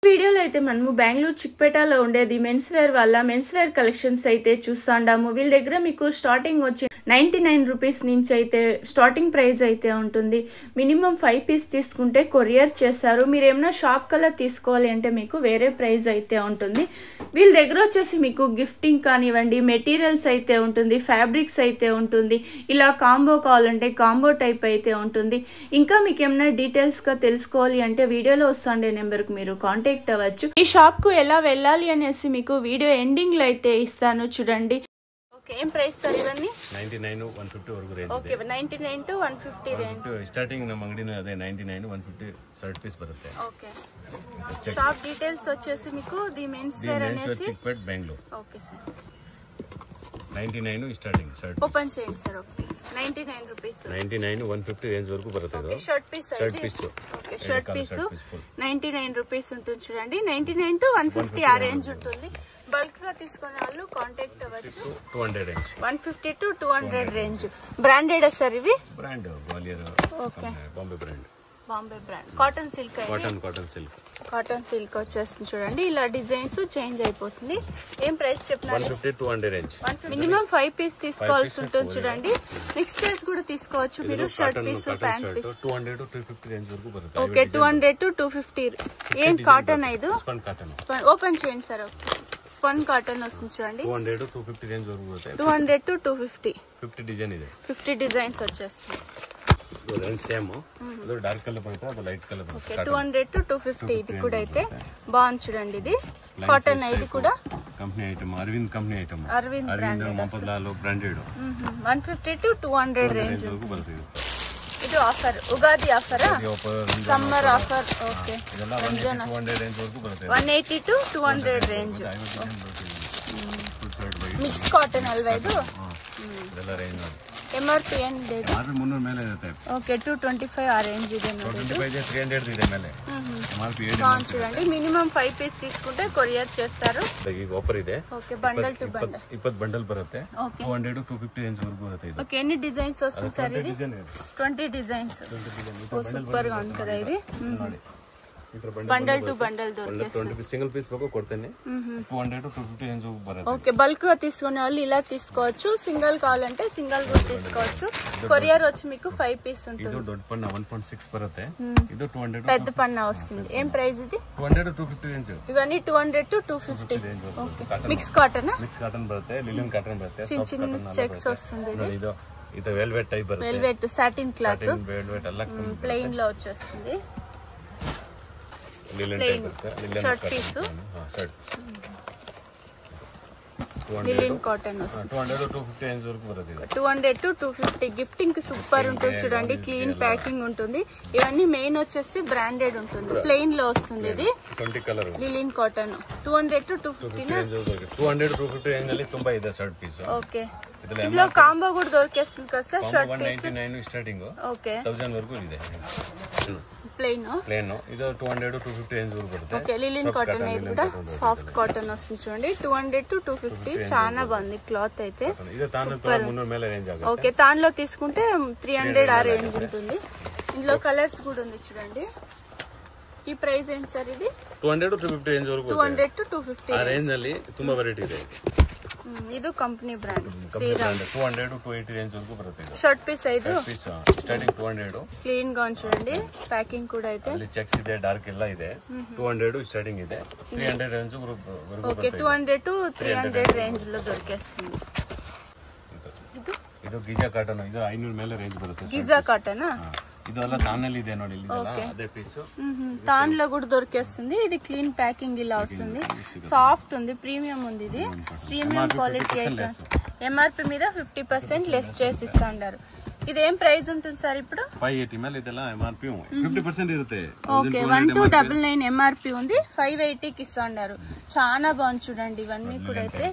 వీడియోలో అయితే మనము బెంగళూరు చిక్పేటలో ఉండేది మెన్స్ వేర్ వాళ్ళ మెన్స్ వేర్ కలెక్షన్స్ అయితే చూస్తాండాము. వీళ్ళ దగ్గర మీకు స్టార్టింగ్ వచ్చి 99 రూపీస్ నుంచి అయితే స్టార్టింగ్ ప్రైస్ అయితే ఉంటుంది. మినిమం 5 పీస్ తీసుకుంటే కొరియర్ చేస్తారు. మీరు ఏమైనా షాప్ కల్లా తీసుకోవాలి అంటే మీకు వేరే ప్రైస్ అయితే ఉంటుంది. వీళ్ళ దగ్గర వచ్చేసి మీకు గిఫ్టింగ్ కానివ్వండి, మెటీరియల్స్ అయితే ఉంటుంది, ఫ్యాబ్రిక్స్ అయితే ఉంటుంది, ఇలా కాంబో కావాలంటే కాంబో టైప్ అయితే ఉంటుంది. ఇంకా మీకు ఏమైనా డీటెయిల్స్గా తెలుసుకోవాలి అంటే వీడియోలో వస్తుండే నెంబర్కి మీరు కాంటాక్ట్ అవ్వచ్చు. ఈ షాప్ కు ఎలా వెళ్ళాలి అనేసి మీకు వీడియో ఎండింగ్ లో అయితే ఇస్తాను, చూడండి. ఓకే, ఏం ప్రైస్ సార్ ఇవన్నీ? 99 150 వరకు range. Okay, 99 to 150 range. Starting ನಮ್ಮ ಅಂಗಡಿನ ಅದೇ 99 150 ಶರ್ಟ್ ಪೀಸ್ ಬರುತ್ತೆ. ఓకే, షాప్ డీటెయిల్స్ వచ్చేసి మీకు ది మెన్స్ వేర్ అనేసి Chickpet Bengaluru. Okay sir, 99 starting shirt open చేయండి సార్. ఓకే, 99 రూపీస్, 99 150 రేంజ్ వరకు బರುತ್ತೆ. Okay, shirt piece shirt piece. Okay, shirt piece 99 rupees ఉంటుంది, చూడండి. 99 to 150 ఆ రేంజ్ ఉంటుంది. బల్క్ గా తీసుకునే వాళ్ళు కాంటాక్ట్ అవ్వచ్చు. 200 range, 150 to 200 range. Branded sir ఇవి? Brand Gwalior. Okay, Bombay brand. Bombay brand. Cotton silk, cotton silk వచ్చేస్తుంది, చూడండి. ఇలా డిజైన్స్ చేంజ్ అయిపోతుంది. ఏం ప్రైస్ చెప్పినారు? 150 200 రేంజ్. మినిమం 5 పీస్ తీసుకోవాల్సి ఉంటుంది, చూడండి. మిక్స్చర్స్ కూడా తీసుకోవచ్చు మీరు. Shirt piece, pant piece 200 to 250 range వరకు బರುತ್ತೆ. Okay, 200 to 250. ఏం కాటన్ ఇది? Spun cotton. ఓపెన్ చేయండి సార్. స్పన్ కాటన్ వస్తుంది, చూడండి. 200 to 250 రేంజ్ వరకు బರುತ್ತೆ. 200 to 250. 50 డిజైన్ ಇದೆ. 50 డిజైన్స్ వచ్చేస్తుంది. Range same. అది డార్క్ కలర్ బರುತ್ತೆ, అది లైట్ కలర్. Okay, 200 to 250. ఇది కూడా అయితే బాగుంది, చూడండి. ఇది కాటన్. ఇది కూడా company item, Arvind company item. Arvind మోపద్లాలో బ్రాండెడ్. 150 to 200 రేంజ్ వరకు బರುತ್ತೆ. ఇది ఆఫర్, ఉగాది ఆఫరా? Summer offer. ఓకే, 200 రేంజ్ వరకు బರುತ್ತೆ. 180 to 200 ರೇಂಜ್. ಮಿಕ್ಸ್ ಕಾಟನ್ ಅಲ್ವಾ ಇದು? ಇದೆಲ್ಲ ರೇಂಜ್ ನೋಡಿ. MRP ಏನಿದೆ ಇದು? 300 ಮೇಲೆ ಇರುತ್ತೆ. ಓಕೆ, 225 ಆ ರೇಂಜ್ ಇದೆ ನೋಡಿ. 225 300 ಇದೆ ಮೇಲೆ. MRP చూడండి. మినిమం 5 పీస్ తీసుకుంటే కొరియర్ చేస్తారు. ಈಗ ಆಫರ್ ಇದೆ. Okay, bundle to bundle 20 bundle బರುತ್ತೆ. 200 to 250 రేంజ్ వరకు బರುತ್ತೆ ఇది. ఓకే, ఎన్ని డిజైన్స్ వస్తుంది సార్ ఇది? 20 డిజైన్స్. సూపర్ గా ఉంది కదా ఇది. బండల్ టు బండల్ దొరుకుతుంది. సింగిల్ పీస్ ಬೇಕು ಕೊಡ್ತೇನೆ. 200 to 250 ರೇಂಜ್ ಬರುತ್ತೆ. ఓకే, బల్క్ గా తీసుకునే వాళ్ళు ఇలా తీసుకోవచ్చు. సింగిల్ కావాలంటే సింగిల్ కూడా తీసుకోవచ్చు. కొరియర్ వచ్చి మీకు 5 పీస్ ఉంటుంది. ಇದು ದೊಡ್ಡ ಪನ್ನ 1.6 ಬರುತ್ತೆ. ಇದು 200 పెద్ద పన్న వస్తుంది. ఏం ప్రైస్ ఇది? 200 to 250 ರೇಂಜ್. ఇవన్నీ 200 to 250. Okay, mix cotton. Mix cotton బರುತ್ತೆ, లినన్ కాటన్ బರುತ್ತೆ. చిన్న చిన్న చెక్స్ వస్తుంది. ಇದು ವೆಲ್ವೆಟ್ ಟೈಪ್ ಬರುತ್ತೆ. Velvet satin cloth. ವೆಲ್ವೆಟ್ ಎಲ್ಲ ಪ್ಲೇನ್ లో వచ్చేస్తుంది. లినన్ టైప్ బರುತ್ತೆ. Shirt piece. లినన్ కాటన్ వస్తుంది. 200 to 250 రేంజ్ వరకు బರುತ್ತೆ. 200 to 250. గిఫ్టింగ్ కి సూపర్ ఉంటుంది, చూడండి. క్లీన్ ప్యాకింగ్ ఉంటుంది. ఇవన్నీ మెయిన్ వచ్చేసి బ్రాండెడ్ ఉంటుంది. ప్లెయిన్ లో వస్తుంది. ఇది 20 colour linen cotton. 200 to 250 200 to 250 range ಅಲ್ಲಿ ತುಂಬಾ ಇದೆ ಶರ್ಟ್ ಪೀಸ್. ఓకే, ఇందులో కాంబో కూడా దొరికేస్తుంది కదా sir? Shirt piece 199 starting. Okay, 1000 వరకు ಇದೆ. ప్లెయిన్ ಇದು 200 to 250 రేంజ్ వరకు బರುತ್ತೆ. ఓకే, లినన్ కాటన్ అయితే కూడా సాఫ్ట్ కాటన్ వస్తుంది, చూడండి. 200 to 250. చాలా బాగుంది క్లాత్ అయితే. ಇದು ತಾನು 300 ಮೇಲೆ రేంజ్ ಆಗುತ್ತೆ. ఓకే, దానిలో తీసుకుంటే 300 ఆ రేంజ్ ఉంటుంది. ఇందులో కలర్స్ కూడా ఉంది, చూడండి. ఈ ప్రైస్ ఏంటి సార్ ఇది? 200 to 250 రేంజ్ వరకు. 200 to 250 ಆ ರೇಂಜ್ ಅಲ್ಲಿ ತುಂಬಾ ವೆರೈಟಿ ಇದೆ. ಇದು company brand Shriram. 200 to 280 range ವరకు ಬರುತ್ತೆ. షర్ట్ పీస్ అయితే స్టార్టింగ్ 200. క్లీన్ గా చూడండి. ప్యాకింగ్ కూడా అయితే ಅಲ್ಲಿ ಚೆಕ್ಸ್ ಇದೆ, ಡಾರ್ಕ್ ಎಲ್ಲ ಇದೆ. 200 ಸ್ಟಾರ್ಟಿಂಗ್ ಇದೆ. 300 ರೇಂಜ್ ವరకు. ఓకే, 200 to 300 ರೇಂಜ್ లో దొరికేస్తుంది. ಇದು ಗಿಜಾ ಕಾಟನ್. ಇದು 500 ಮೇಲೆ ರೇಂಜ್ ಬರುತ್ತೆ. Giza cotton. ಇದು ಎಲ್ಲ ತಾನಲ್ಲಿ ಇದೆ ನೋಡಿ. ಅದೇ ಪೀಸ್ దానిలో కూడా దొరికేస్తుంది. ఇది క్లీన్ ప్యాకింగ్ ఇలా వస్తుంది. సాఫ్ట్ ఉంది, ప్రీమియం ఉంది. ఇది ప్రీమియం క్వాలిటీ అయితే. MRP మీద 50% లెస్ చేసి ఇస్తున్నారు. ఇది ఏం ప్రైస్ ఉంటుంది సార్ ఇప్పుడు? 580 ಮೇಲೆ ಇದೆಲ್ಲ MRP 50% ఇರುತ್ತೆ. ఓకే, 1299 MRP ఉంది. 580 కి ఇస్తున్నారు. చాలా బాగుంది, చూడండి. ఇవన్నీ కూడా అయితే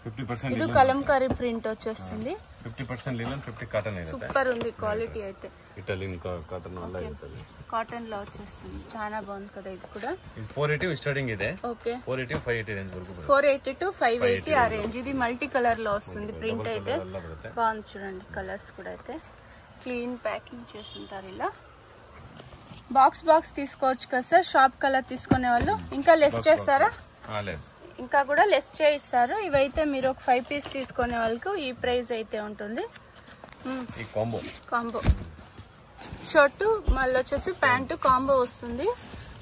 50% ఇది కలంకారీ ప్రింట్ వచ్చేస్తుంది. 50% లినన్, 50 కాటన్ ಇದೆ. సూపర్ ఉంది క్వాలిటీ అయితే. ఇటాలియన్ కాటన్ అలా ఇರುತ್ತೆ. కాటన్ లో వచ్చేస్తుంది. చాలా బాగుంది కదా ఇది కూడా. 480 స్టార్టింగ్ ಇದೆ. ఓకే, 480 580 రేంజ్ వరకు బರುತ್ತೆ. 480 to 580 ఆ రేంజ్. ఇది మల్టీ కలర్ లో వస్తుంది ప్రింట్ అయితే. బాగుంది, చూడండి. కలర్స్ కూడా అయితే క్లీన్ ప్యాకింగ్ చేస్తుంటారు ఇలా. బాక్స్ తీసుకోవచ్చు కదా సార్, షాప్ కలర్ తీసుకునే వాళ్ళు. ఇంకా లెస్ చేస్తారా? ఇంకా కూడా లెస్ చేయిస్తారు. ఇవైతే మీరు ఒక 5 పీస్ తీసుకునే వాళ్ళకు ఈ ప్రైస్ అయితే ఉంటుంది. కాంబో షర్టు మళ్ళీ వచ్చేసి ప్యాంటు కాంబో వస్తుంది.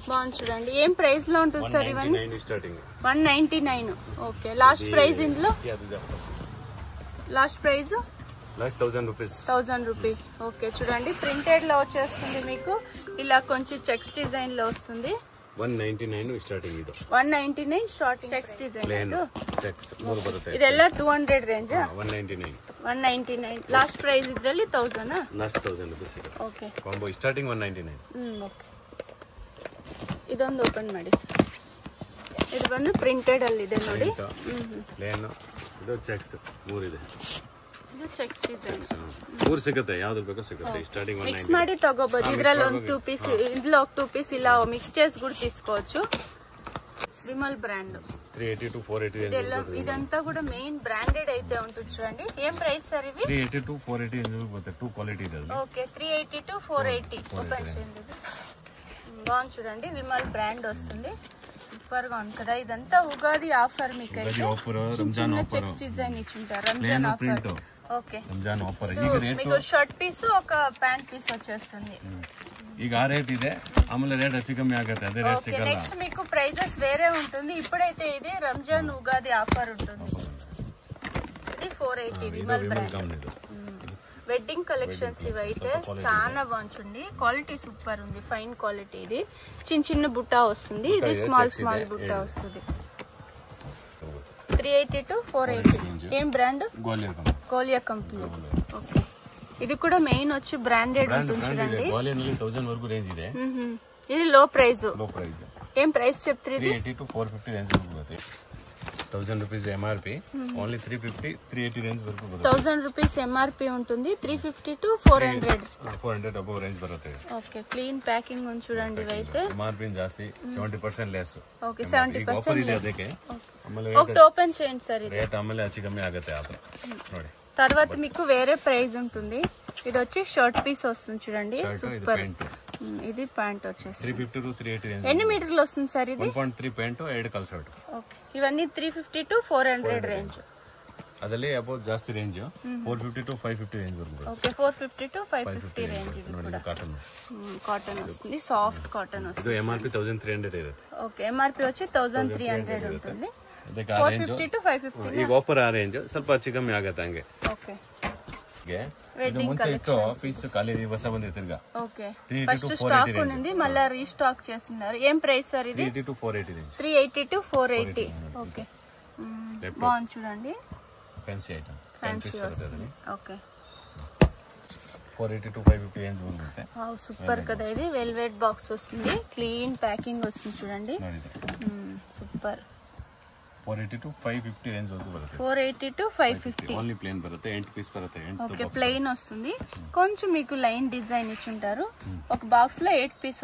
బాగుంది చూడండి. ఏం ప్రైస్ లో ఉంటుంది సార్ ఇవన్నీ? 199. ఓకే. లాస్ట్ ప్రైస్ ఇందులో లాస్ట్ ప్రైస్ 1000 రూపీస్. ఓకే చూడండి, ప్రింటెడ్ లో వచ్చేస్తుంది మీకు. ఇలా కొంచెం చెక్స్ డిజైన్ లో వస్తుంది. 199 ಸ್ಟಾರ್ಟಿಂಗ್ ಇದು 199 ಸ್ಟಾರ್ಟಿಂಗ್ ಚೆಕ್ಸ್ ಡಿಸೈನ್ ಇದು ಚೆಕ್ಸ್ ಮೂರು ಬರುತ್ತೆ. ಇದೆಲ್ಲ 200 ರೇಂಜ್ 199 ಲಾಸ್ಟ್ ಪ್ರೈಸ್ ಇದರಲ್ಲಿ 1000 ಲಾಸ್ಟ್ 1000 ರೂಪೀಸ್ ಇದೆ. Okay combo starting 199. ಓಕೆ ಇದೊಂದು ಓಪನ್ ಮಾಡಿ ಸರ್. ಇದು ಬಂದು ಪ್ರಿಂಟೆಡ್ ಅಲ್ಲಿ ಇದೆ ನೋಡಿ. ಪ್ಲೇನ್ ಇದು ಚೆಕ್ಸ್ ಮೂರು ಇದೆ. ಇದು ಚೆಕ್ಸ್ ಡಿಸೈನ್ ಮೂರು ಸಿಗುತ್ತೆ, ಯಾವ್ದು ಬೇಕೋ ಸಿಗುತ್ತೆ. ಸ್ಟಾರ್ಟಿಂಗ್ 199 మిక్స్ ಮಾಡಿ ತಗೋಬಹುದು. ಇದರಲ್ಲಿ ಒಂದು 2 పీస్, ఇందులో ఒక 2 పీస్ ఇలా మిక్స్ చేసి కూడా తీసుకోవచ్చు. విమల్ బ్రాండ్ 380 to 480 ఇదంతా కూడా మెయిన్ బ్రాండెడ్ అయితే ఉంటుంది చూడండి. ఏం ప్రైస్ సార్ ఇవి? 380 to 480 ఎందుకు పోతే 2 క్వాలిటీ ಇದೆ. ఓకే 380 to 480 ఓపెన్ చేయండి. బాగుంది చూడండి, విమల్ బ్రాండ్ వస్తుంది. సూపర్ గా ఉంది కదా. ఇదంతా ఉగాది ఆఫర్ మీకు అయితే. చిన్న చెక్స్ డిజైన్ ఇచ్చింటారు. Ramzan offer. Okay Ramzan offer. మీకు షర్ట్ పీస్ ఒక ప్యాంట్ పీస్ వచ్చేస్తుంది. ಈಗ ಆ ರೇಟ್ ಇದೆ, ಆಮೇಲೆ ರೇಟ್ ಹೆಚ್ಚು ಕಮ್ಮಿ ಆಗುತ್ತೆ. ಅದೇ ರೇಟ್ ಸಿಗಲ್ಲ. నెక్స్ట్ మీకు ప్రైజెస్ వేరే ఉంటుంది. ఇప్పుడైతే ఇది రంజాన్ ఉగాది ఆఫర్ ఉంటుంది. ఇది 480 విమల్ బ్రాండ్ వెడ్డింగ్ కలెక్షన్స్. ఇవైతే చాలా బాగుంటుంది. క్వాలిటీ సూపర్ ఉంది, ఫైన్ క్వాలిటీ. ఇది చిన్న బుట్ట వస్తుంది. ఇది స్మాల్ బుట్ట వస్తుంది. 380 to 480. ఏం బ్రాండ్? గోలియా కంపెనీ. ఓకే ఇది కూడా మెయిన్ వచ్చి బ్రాండెడ్ ఉంటుంది చూడండి. 1000 వరకు రేంజ్ ಇದೆ. ఇది లో ప్రైస్. ఏం ప్రైస్ చెప్తారు? 380 to 450 రేంజ్ వరకు బರುತ್ತೆ. 1000 రూపీస్ ఎంఆర్పి, ఓన్లీ 350 380 రేంజ్ వరకు బರುತ್ತೆ. 1000 రూపీస్ ఎంఆర్పి ఉంటుంది. 350 to 400 అబౌవ్ రేంజ్ బರುತ್ತೆ. ఓకే క్లీన్ ప్యాకింగ్ ఉంది చూడండి. ఇవైతే ఎంఆర్పి జాస్తి 70% లెస్. ఓకే 70% ಇದೆ ಅದಕ್ಕೆ. ಆಮೇಲೆ ఒకటి ఓపెన్ చేయండి సార్. ఇది ರೇಟ್ ಆಮೇಲೆ ಹೆಚ್ಚು ಕಮ್ಮಿ ಆಗುತ್ತೆ ಆತರ ನೋಡಿ. తర్వాత మీకు వేరే ప్రైస్ ఉంటుంది. ఇది వచ్చి షర్ట్ పీస్ వస్తుంది చూడండి. సూపర్. ఇది ప్యాంట్ వచ్చేసి 350 to 380 రేంజ్. ఎన్ని మీటర్లు వస్తుంది సార్ ఇది? 1.3 ప్యాంట్ 2 కల్ షర్ట్. ఓకే ఇవన్నీ 350 to 400 రేంజ్. ಅದರಲ್ಲಿ ಅಬೌವ್ ಜಾಸ್ತಿ ರೇಂಜ್ 450 to 550 ರೇಂಜ್ ವರೆಗೂ. Okay 450 to 550 range. ఇది కూడా కాటన్ వస్తుంది, సాఫ్ట్ కాటన్ వస్తుంది. ಇದು ಎಂಆರ್ಪಿ 1300 ಇರುತ್ತೆ. ఓకే ఎంఆర్పి వచ్చి 1300 ఉంటుంది. 450 to 550. ಈಗ ಆಫರ್ ಆ ರೇಂಜ್ ಸ್ವಲ್ಪ ಹೆಚ್ಚು ಕಮ್ಮಿ ಆಗುತ್ತೆ ಹಂಗೆ. ఓకే వెడ్డింగ్ కలెక్షన్స్ పీస్ ఖాళీ వస బంది తిరగా. ఓకే ఫస్ట్ స్టాక్ ఉంది, మళ్ళీ రీస్టాక్ చేస్తున్నారు. ఏం ప్రైస్ సార్ ఇది? 380 to 480 రేంజ్. 380 to 480. ఓకే బాగుంది చూడండి. Fancy item. ఫ్యాన్సీ వస్తుంది. ఓకే 480 to 550 రేంజ్ ఉంటుంది. సూపర్ కదా. ఇది వెల్వెట్ బాక్స్ వస్తుంది, క్లీన్ ప్యాకింగ్ వస్తుంది చూడండి. సూపర్. 480 to 550 రేంజ్ వరకు బರುತ್ತೆ. 480 to 550 ఓన్లీ ప్లేన్ బರುತ್ತೆ. 8 పీస్ బರುತ್ತೆ. ఓకే ప్లెయిన్ వస్తుంది. కొంచెం మీకు లైన్ డిజైన్ ఇచ్చి ఉంటారు. ఒక బాక్స్ లో 8 పీస్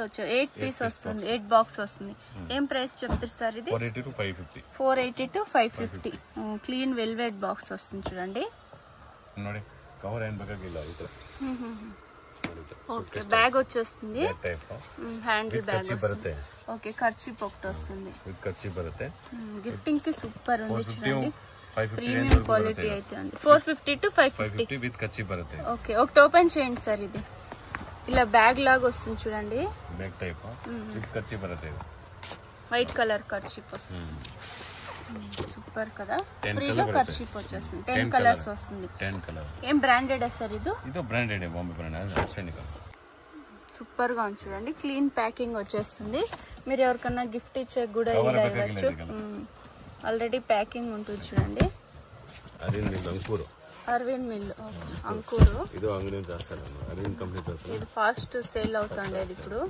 వస్తుంది. 8 బాక్స్ వస్తుంది. ఏం ప్రైస్ చెప్తారు సార్ ఇది? 480 to 550. 480 to 550. Clean velvet box వస్తుంది చూడండి. ನೋಡಿ ಕವರ್ ಏನ್ ಬೇಕಾಗಿಲ್ಲ ಈ ತರ. ఓకే బ్యాగ్ వచ్చేస్తుంది. హ్యాండిల్ బ్యాగ్ ಬರುತ್ತೆ. ఓకే ఖర్చీప్ ఒకటి వస్తుంది. విత్ ఖర్చీప్ బರುತ್ತೆ. గిఫ్టింగ్ కి సూపర్ ఉంది చూడండి. 550 ప్రీమియం క్వాలిటీ అయితే ఉంది. 450 to 550 విత్ ఖర్చీప్ బರುತ್ತೆ. ఓకే ఒకటి ఓపెన్ చేయండి సార్. ఇది ఇలా బ్యాగ్ లాగా వస్తుంది చూడండి. బ్యాగ్ టైప్ విత్ ఖర్చీప్ బರುತ್ತೆ. వైట్ కలర్ ఖర్చీప్ వస్తుంది. సూపర్ కదా. ఫ్రీగా ఖర్చీప్ వచ్చేస్తుంది. 10 కలర్స్ వస్తుంది. 10 కలర్. ఏం బ్రాండెడ్ సార్ ఇది? ఇది బ్రాండెడ్ బాంబే బ్రాండ్. సూపర్ గా ఉంది చూడండి. క్లీన్ ప్యాకింగ్ వచ్చేస్తుంది. మీరు ఎవరికన్నా గిఫ్ట్ ఇచ్చే కూడా ఇలా ఇవ్వచ్చు. ఆల్రెడీ ప్యాకింగ్ ఉంటుంది చూడండి. అరవింద్ మిల్ అంకూరు. ఇది అంగడి చేస్తారు. అరవింద్ కంపెనీ తరపున ఇది ఫాస్ట్ సేల్ అవుతుండేది ఇప్పుడు.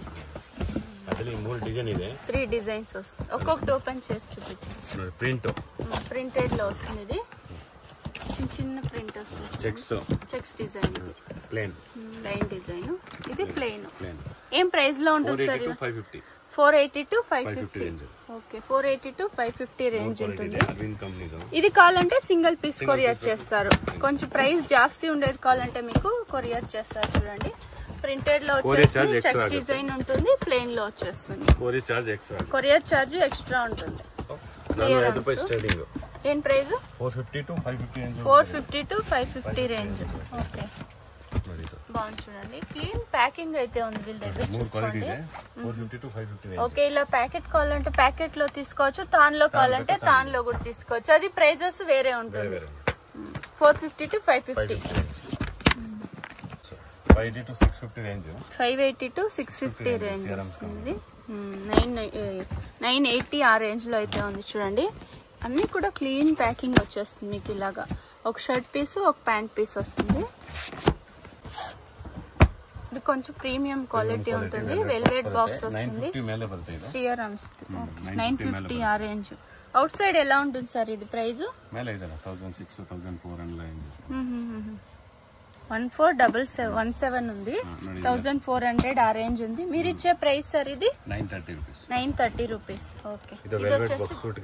అసలు 3 డిజైన్ ಇದೆ. 3 డిజైన్స్ వస్తుంది. ఒక్కొక్కటి ఓపెన్ చేసి చూపించండి. ప్రింటెడ్ లో వస్తుంది. ఇది చిన్న ప్రింట్ వస్తుంది. Checks design. ఇది ప్లేన్ లైన్ డిజైన్. ఇది ప్లెయిన్. ఏం ప్రైస్ లో ఉంటుంది sir? 550. 480 to 550. Okay 480 to 550 range ఉంటుంది. ఇది కావాలంటే సింగిల్ పీస్ కొరియర్ చేస్తారు. కొంచెం ప్రైస్ జాస్తి ఉండేది కావాలంటే మీకు కొరియర్ చేస్తారు చూడండి. ప్రింటెడ్ లో వచ్చేస్తుంది, చెక్స్ డిజైన్ ఉంటుంది, ప్లెయిన్ లో వచ్చేస్తుంది. కొరియర్ చార్జ్ ఎక్స్ట్రా ఉంటుంది. ఏం ప్రైస్? 450 to 550 range. ఓకే, బాగుంది చూడండి. క్లీన్ ప్యాకింగ్ అయితే ఉంది వీళ్ళ దగ్గర చూసుకోండి. ఓకే, ఇలా ప్యాకెట్ కావాలంటే ప్యాకెట్ లో తీసుకోవచ్చు, తాన్లో కావాలంటే తాన్లో కూడా తీసుకోవచ్చు. అది ప్రైజెస్ వేరే ఉంటుంది. 450 to 550. 580 to 650 range. 580 to 650 range వస్తుంది. 980 ఆ రేంజ్ లో అయితే ఉంది చూడండి. అన్ని కూడా క్లీన్ ప్యాకింగ్ వచ్చేస్తుంది మీకు. ఇలాగా ఒక షర్ట్ పీస్, ఒక ప్యాంట్ పీస్ వస్తుంది. ఇది కొంచెం ప్రీమియం క్వాలిటీ ఉంటుంది. వెల్వెట్ బాక్స్ వస్తుంది. శ్రీయర్ రమ్స్ 950 ఆ రేంజ్. అవుట్ సైడ్ ఎలా ఉంటుంది సార్ ఇది ప్రైస్? 1417 ఉంది. 1400 ఆ రేంజ్ ఉంది. మీరు ఇచ్చే ప్రైస్ సార్ ఇది 930 రూపీస్. ఓకే, ఇది వచ్చేసి సూట్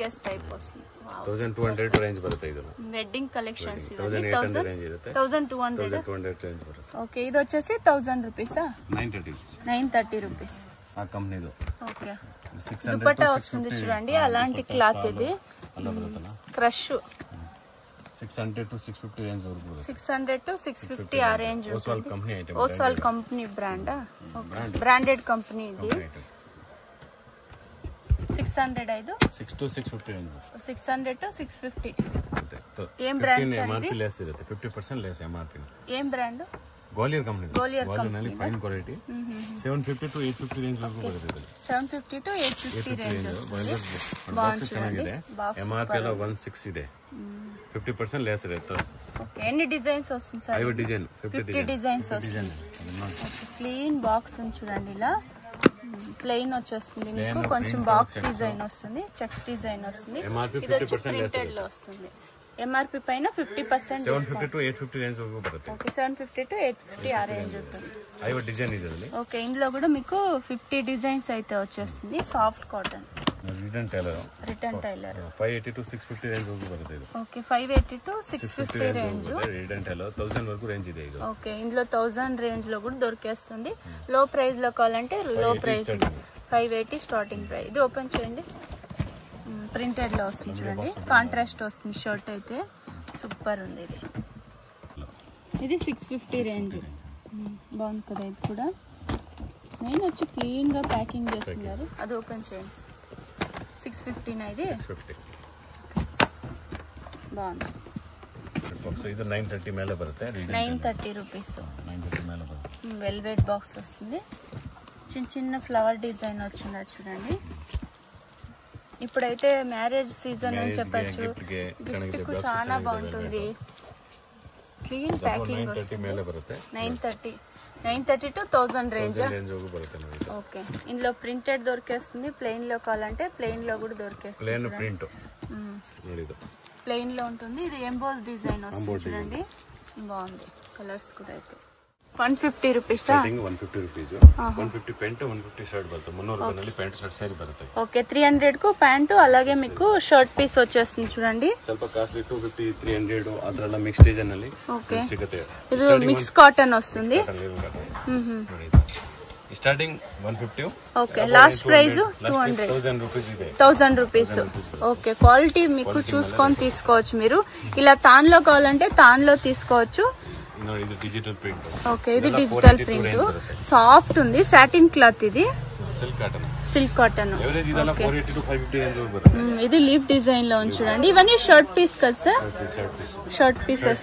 కేస్ టైప్ వస్తుంది. 1200 రేంజ్ బರುತ್ತೆ. ఇది వెడ్డింగ్ కలెక్షన్స్. 1200. ఓకే, ఇది వచ్చేసి 1000 రూపీసా? 930 రూపీస్. ఆ కంపెనీలో. ఓకే, దుపట్టా వస్తుంది చూడండి. అలాంటి క్లాత్ ఇది. క్రష్ 600 to 650 రేంజ్ వరకు. 600 to 650 ఆ రేంజ్. ఓస్వాల్ కంపెనీ బ్రాండా? బ్రాండెడ్ కంపెనీ ఇది. 600 ఐదు 6 to 650 రేంజ్. 600 to 650. ఏం బ్రాండ్ సార్ ఇది? 50% లెస్ ఎంఆర్పి. ఏం brand? Gwalior company. Fine quality. 750 to 850 range వరకు బರುತ್ತೆ. 750 to 850 రేంజ్. బాక్స్ ಚೆನ್ನಾಗಿದೆ. ఎంఆర్పి లో 16 ಇದೆ. 50% లెస్ రేట్. ఓకే, ఎన్ని డిజైన్స్ వస్తుంది సార్? 50 డిజైన్స్ వస్తుంది. క్లీన్ బాక్స్ ఉంది చూడండి. ఇలా ప్లెయిన్ వచ్చేస్తుంది మీకు. కొంచెం బాక్స్ డిజైన్ వస్తుంది, చెక్స్ డిజైన్ వస్తుంది. ఇది వచ్చి ప్రింటెడ్ లో వస్తుంది. ఎంఆర్పి పైన 50% 750 to 850 రేంజ్ వరకు బರುತ್ತೆ. ఓకే, 750 to 850 ఆ రేంజ్ ఉంటుంది. ఐవ డిజైన్ ఇది. ఓకే, ఇందులో కూడా మీకు 50 డిజైన్స్ అయితే వచ్చేస్తుంది. Soft cotton. Return tailor. 580 to 650 range వరకు బರುತ್ತೆ. Okay, 580 to 650 range. Return tailor 1000 వరకు రేంజ్ ಇದೆ ఇది. ఓకే, ఇందులో 1000 రేంజ్ లో కూడా దొరికేస్తుంది. లో ప్రైస్ లో కావాలంటే లో ప్రైస్ 580 స్టార్టింగ్ ప్రైస్. ఇది ఓపెన్ చేయండి. ప్రింటెడ్ లో వస్తుంది చూడండి. కాంట్రాస్ట్ వస్తుంది షర్ట్ అయితే. సూపర్ ఉంది ఇది. ఇది 650 రేంజ్. బాగుంది కదా ఇది కూడా. నేను వచ్చి క్లీన్ గా ప్యాకింగ్ చేస్తున్నారు. అది ఓపెన్ చేయండి. 650 ఇది. బాగుంది. ఇది 930 ಮೇಲೆ ಬರುತ್ತೆ. 930 రూపీస్. వెల్వెట్ బాక్స్ వస్తుంది. చిన్న చిన్న ఫ్లవర్ డిజైన్ వచ్చింది చూడండి. ఇప్పుడైతే మ్యారేజ్ సీజన్ అని చెప్పచ్చు. గిఫ్ట్ చాలా బాగుంటుంది. క్లీన్ ప్యాకింగ్ వస్తుంది. 930 to 1000 రేంజ్. ఓకే, ఇందులో ప్రింటెడ్ దొరికేస్తుంది. ప్లెయిన్ లో కావాలంటే ప్లెయిన్ లో కూడా దొరికేస్తుంది. ప్లెయిన్ లో ఉంటుంది. ఇది ఎంబోస్ డిజైన్ వస్తుంది చూడండి. బాగుంది. కలర్స్ కూడా అయితే 150 రూపీస్. 150 రూపీస్. 150 ಪ್ಯಾಂಟ್ 150 ಶರ್ಟ್ ಬರುತ್ತೆ. 300 ರೂಪಾಯಿನಲ್ಲಿ ಪ್ಯಾಂಟ್ ಶರ್ಟ್ ಸೇರಿ ಬರುತ್ತೆ. ఓకే, 300 కు ప్యాంట్ అలాగే మీకు షర్ట్ పీస్ వచ్చేస్తుంది చూడండి. ಸ್ವಲ್ಪ ಕಾಸ್ಟ್ಲಿ 250 300 ಅದರೆಲ್ಲ ಮಿಕ್ಸ್ ಡಿಸೈನ್ ಅಲ್ಲಿ ಸಿಗುತ್ತೆ. ఇది మిక్స్ కాటన్ వస్తుంది. Starting 150. Okay, last price 1000 rupees ಇದೆ. 1000 రూపీస్. ఓకే, క్వాలిటీ మీకు చూసుకొని తీసుకోవచ్చు మీరు. ఇలా తాన్ లో కావాలంటే తాన్ లో తీసుకోవచ్చు. ఇది డిజిటల్ ప్రింట్. ఓకే, ఇది డిజిటల్ ప్రింట్. సాఫ్ట్ ఉంది. Satin cloth. ఇది సిల్క్ కాటన్. ఇది లీఫ్ డిజైన్ లో చూడండి. ఇవన్నీ షర్ట్ పీస్ కదా సార్? Shirt pieces.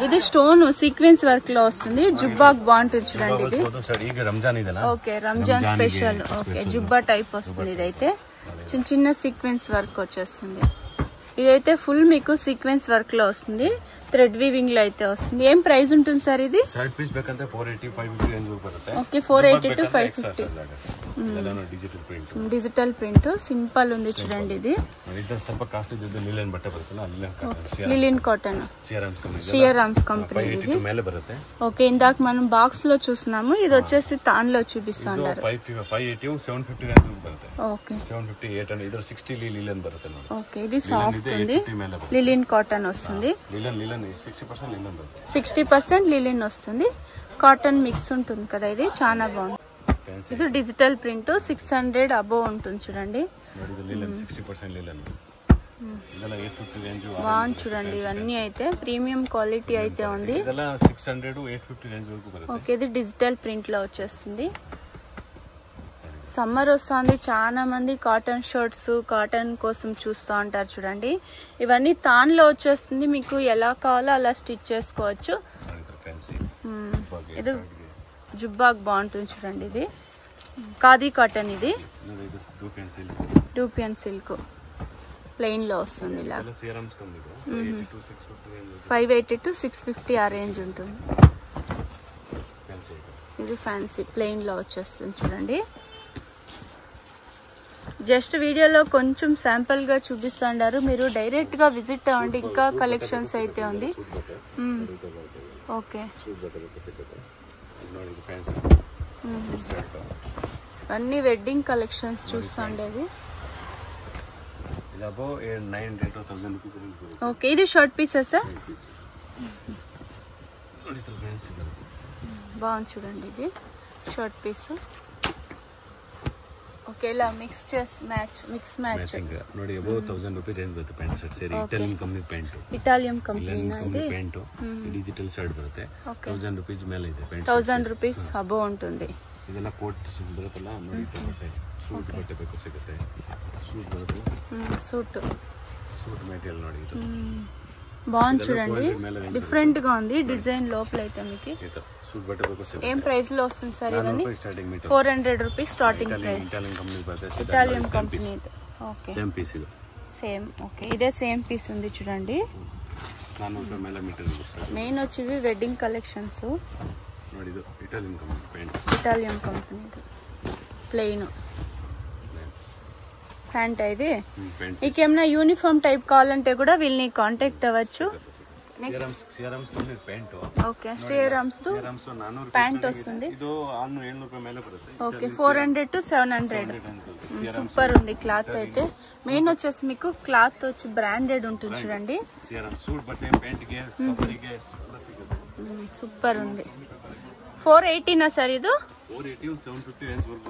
ఇది స్టోన్ సీక్వెన్స్ వర్క్ లో వస్తుంది. జుబ్బాక్ బాగుంటుంది చూడండి. ఇది ఓకే, రంజాన్ స్పెషల్. ఓకే, జుబ్బా టైప్ వస్తుంది. ఇదైతే చిన్న చిన్న సీక్వెన్స్ వర్క్ వచ్చేస్తుంది. ఇదైతే ఫుల్ మీకు సీక్వెన్స్ వర్క్ లో వస్తుంది. థ్రెడ్ వీవింగ్ లో అయితే వస్తుంది. ఏం ప్రైస్ ఉంటుంది సార్ ఇది? Okay, 480 to 550. Digital print simple ఉంది చూడండి. ఇది లిలిన్ కాటన్. షియర్ రామ్స్ కంపెనీ ఇది. ఓకే, ఇందాక మనం బాక్స్ లో చూస్తున్నాము. ఇది వచ్చేసి తాన్ లో చూపిస్తున్నారు. ఓకే, ఇది సాఫ్ట్ ఉంది. లిలిన్ కాటన్ వస్తుంది. 60% లిలిన్ వస్తుంది. కాటన్ మిక్స్ ఉంటుంది కదా, ఇది చాలా బాగుంది. ఇది డిజిటల్ ప్రింట్ 600 అబోవ్ ఉంటుంది చూడండి. బాగుంది చూడండి, ఇవన్నీ అయితే ప్రీమియం క్వాలిటీ అయితే ఉంది. ఓకే, ఇది డిజిటల్ ప్రింట్ లో వచ్చేస్తుంది. సమ్మర్ వస్తుంది, చాలా మంది కాటన్ షర్ట్స్ కాటన్ కోసం చూస్తూ ఉంటారు చూడండి. ఇవన్నీ తాన్లో వచ్చేస్తుంది, మీకు ఎలా కావాలో అలా స్టిచ్ చేసుకోవచ్చు. ఇది జుబ్బాక్ బాగుంటుంది చూడండి. ఇది ఖాదీ కాటన్, ఇది డూపియన్ సిల్క్ ప్లెయిన్ లో వస్తుంది. ఇలా 580 to 650 ఆ రేంజ్ ఉంటుంది. ఇది ఫ్యాన్సీ ప్లెయిన్ లో వచ్చేస్తుంది చూడండి. జస్ట్ వీడియోలో కొంచెం శాంపుల్ గా చూపిస్తున్నారు, మీరు డైరెక్ట్ గా విజిట్ అవ్వండి. ఇంకా కలెక్షన్స్ అయితే ఉంది. ఓకే, అన్ని వెడ్డింగ్ కలెక్షన్స్ చూస్తుండేది. ఓకే, ఇది షార్ట్ పీసెస్ బాగుంది చూడండి. ఇది షార్ట్ పీస్. ఓకే, ఇలా మిక్స్ చేసి మిక్స్ మ్యాచ్ ನೋಡಿ ಅಬೌವ್ 1000 ರೂಪಾಯಿ ರೇಂಜ್ ಬರುತ್ತೆ ಪ್ಯಾಂಟ್ ಶರ್ಟ್ ಸೇರಿ. Italian company pant, Italian company pant digital shirt ಬರುತ್ತೆ. 1000 ರೂಪಾಯಿ ಮೇಲೆ ಇದೆ ಪ್ಯಾಂಟ್. 1000 ರೂಪಾಯಿ ಅಬೌವ್ ఉంటుంది. ಇದೆಲ್ಲ ಕೋಟ್ ಬರುತ್ತಲ್ಲ ನೋಡಿ, ಬಟ್ಟೆ ಸೂಟ್ ಬಟ್ಟೆ ಬೇಕು ಸಿಗುತ್ತೆ. ಸೂಟ್ ಬರುತ್ತೆ, ಸೂಟ್ ಮೆಟೀರಿಯಲ್ ನೋಡಿ. ಇದು బాగుంది చూడండి, డిఫరెంట్ గా ఉంది డిజైన్. లోపల అయితే మీకు సూట్ బట్ట ಬೇಕು ಸಿಗುತ್ತೆ. ఏం ప్రైస్ లో వస్తుంది సార్ ఇవన్నీ? 400 rupees starting price. Italian company బರುತ್ತೆ. Italian company. Okay, same piece ఇది. సేమ్. ఓకే, ఇదే సేమ్ పీస్ ఉంది చూడండి. 400 ರೂಪಾಯಿ ಮೇಲೆ ಮೀಟರ್ ಇದೆ. మెయిన్ వచ్చేవి వెడ్డింగ్ కలెక్షన్స్ ನೋಡಿ. ಇದು Italian company pant. Italian company. ఇది ప్లెయిన్ ప్యాంట్. ఇది మీకు ఏమైనా యూనిఫామ్ టైప్ కావాలంటే కూడా వీళ్ళని కాంటాక్ట్ అవ్వచ్చు. ఓకే, శ్రీరామ్స్ ప్యాంట్ వస్తుంది. Okay, 400 to 700. సూపర్ ఉంది క్లాత్ అయితే. మెయిన్ వచ్చేసి మీకు క్లాత్ వచ్చి బ్రాండెడ్ ఉంటుంది చూడండి. సూపర్ ఉంది. 480నా సార్ ఇది?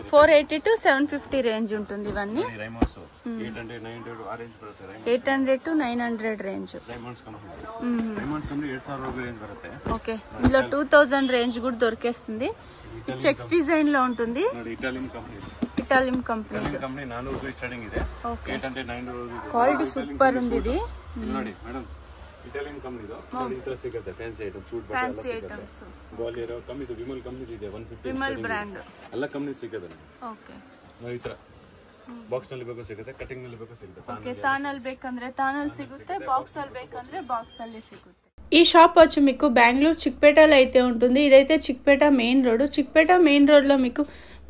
480 to 750 రేంజ్ ఉంటుంది. ఇవన్నీ 800 to 900 రేంజ్. ఓకే, ఇందులో 2000 రేంజ్ కూడా దొరికేస్తుంది. చెక్స్ డిజైన్ లో ఉంటుంది. Italian company. క్వాలిటీ సూపర్ ఉంది. ఇది ಇಟಾಲಿಯನ್ ಕಂಪನಿದು ಇಂತ ಸಿಗುತ್ತೆ ಫ್ಯಾನ್ಸಿ ಐಟಮ್ಸ್. ಸೂಟ್ ಬಟ್ಟೆ ಎಲ್ಲ ಸಿಗುತ್ತೆ. ಗ್ವಾಲಿಯರ್ ಕಂಪನಿ, ವಿಮಲ್ ಕಂಪನಿ ಇದೆ 150. ವಿಮಲ್ ಬ್ರಾಂಡ್ ಎಲ್ಲ ಕಂಪನಿ ಸಿಗುತ್ತೆ. ಓಕೆ, ಈ ತರ ಬಾಕ್ಸ್ ನಲ್ಲಿ ಬೇಕು ಸಿಗುತ್ತೆ, ಕಟಿಂಗ್ ನಲ್ಲಿ ಬೇಕು ಸಿಗುತ್ತೆ. ಓಕೆ, ತಾನಲ್ಲಿ ಬೇಕಂದ್ರೆ ತಾನಲ್ಲಿ ಸಿಗುತ್ತೆ, ಬಾಕ್ಸ್ ಅಲ್ಲಿ ಬೇಕಂದ್ರೆ ಬಾಕ್ಸ್ ಅಲ್ಲಿ ಸಿಗುತ್ತೆ. ఈ షాప్ వచ్చి మీకు బెంగళూరు చిక్పేటలో అయితే ఉంటుంది. ఇదైతే Chickpet main road. Chickpet main రోడ్లో మీకు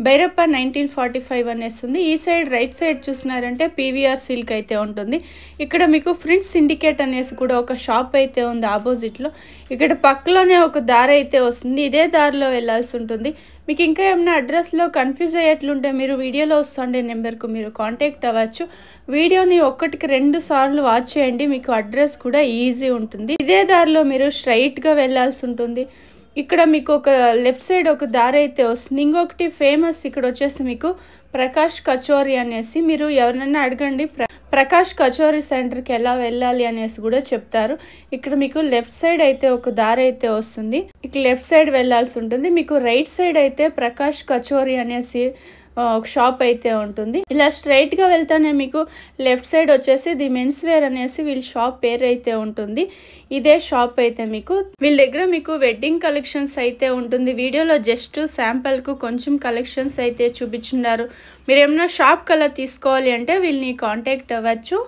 భైరప్ప 1945 అనేసి ఉంది. ఈ సైడ్ రైట్ సైడ్ చూసినారంటే పీవీఆర్ సిల్క్ అయితే ఉంటుంది. ఇక్కడ మీకు ఫ్రెండ్స్ సిండికేట్ అనేసి కూడా ఒక షాప్ అయితే ఉంది ఆపోజిట్లో. ఇక్కడ పక్కలోనే ఒక దారి అయితే వస్తుంది, ఇదే దారిలో వెళ్ళాల్సి ఉంటుంది. మీకు ఇంకా ఏమైనా అడ్రస్లో కన్ఫ్యూజ్ అయ్యేట్లుంటే మీరు వీడియోలో వస్తుండే నెంబర్కు మీరు కాంటాక్ట్ అవ్వచ్చు. వీడియోని 1-2 సార్లు వాచ్ చేయండి, మీకు అడ్రస్ కూడా ఈజీ ఉంటుంది. ఇదే దారిలో మీరు స్ట్రైట్గా వెళ్ళాల్సి ఉంటుంది. ఇక్కడ మీకు ఒక లెఫ్ట్ సైడ్ ఒక దారి అయితే వస్తుంది. ఇంకొకటి ఫేమస్ ఇక్కడ వచ్చేసి మీకు ప్రకాష్ కచోరీ అనేసి. మీరు ఎవరైనా అడగండి ప్రకాష్ కచోరీ సెంటర్కి ఎలా వెళ్ళాలి అనేసి కూడా చెప్తారు. ఇక్కడ మీకు లెఫ్ట్ సైడ్ అయితే ఒక దారి అయితే వస్తుంది, ఇక్కడ లెఫ్ట్ సైడ్ వెళ్ళాల్సి ఉంటుంది. మీకు రైట్ సైడ్ అయితే ప్రకాష్ కచోరీ అనేసి ఒక షాప్ అయితే ఉంటుంది. ఇలా స్ట్రైట్ గా వెళ్తానే మీకు లెఫ్ట్ సైడ్ వచ్చేసి ది మెన్స్ వేర్ అనేసి వీళ్ళ షాప్ పేరు అయితే ఉంటుంది. ఇదే షాప్ అయితే మీకు వీళ్ళ దగ్గర మీకు వెడ్డింగ్ కలెక్షన్స్ అయితే ఉంటుంది. వీడియోలో జస్ట్ శాంపుల్ కు కొంచెం కలెక్షన్స్ అయితే చూపించున్నారు. మీరు ఏమైనా షాప్ కల్లా తీసుకోవాలి అంటే వీళ్ళని కాంటాక్ట్ అవ్వచ్చు.